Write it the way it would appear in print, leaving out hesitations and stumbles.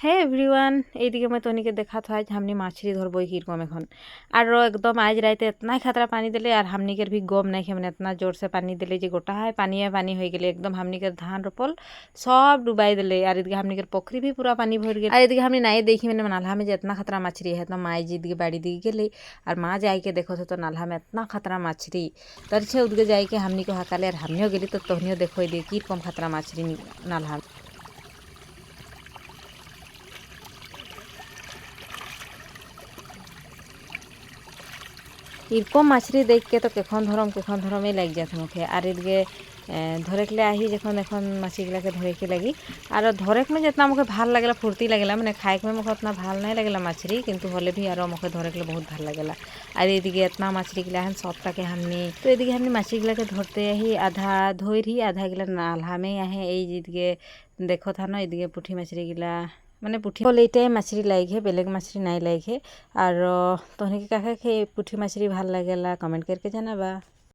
হ্যাঁ এভরিওয়ান, এইদিকে মই তনিকে দেখাত হয় হামনি মাছরি ধরবো কিরকম এখন। আর একদম আজ রাইতে এতনাই খাতরা পানি দিলে আর হামনিকের भी গম নাই মানে এतना जोर से পানি দিলে যে গোটা হয় পানি হয়ে গেলে একদম হামনিকের ধান রোপল সব ডুবাই দিলে। আর এদিকে হামনিকের পোখরি भी पूरा পানি ভরে গেল। আর এদিকে হামনি নাই দেখি মানে নালহা में যে এतना খাতরা মাছরি है तो माई जी दिखे बाड़ी दिखे गले और माँ जाई के देखो तो नालहा में एतना खतरा माछरी तरछे उदके जाई के हमनी को हकाले और हमनियो गेली तो तोहनियो देखो दे की कम खतरा माछरी नालहा। এরকম মাছরি দেখকে তো কেখন ধরমই লাগ যাচ্ছে মুখে। আর এদিকে ধরেকলে আহি যখন এখন মাছগুলাকে ধরেকে লাগি আর ধরেক में जितना मुझे ভাল लगला फुर्ती लगला মানে खाए में मुझे उतना ভাল नहीं लगला मछली किंतु होले भी और मुझे धरेकले बहुत ভাল लगला। আর এদিকে इतना मछली गिला हन सबटाके हमनी तो এদিকে हमनी मछली गिलाके धरते ही आधा धोइरी आधा गिला नालहा में आहे। এই এদিকে देखो था ना এদিকে পুঁটি मछली गिला মানে পুঁঠি বলে এইটাই মাছরি লাগে বেলেগ মাছরি নাই লাগে। আর তহনিকে কাকে পুঁঠি মাছরি ভাল লাগেলা কমেন্ট करके জানাবা।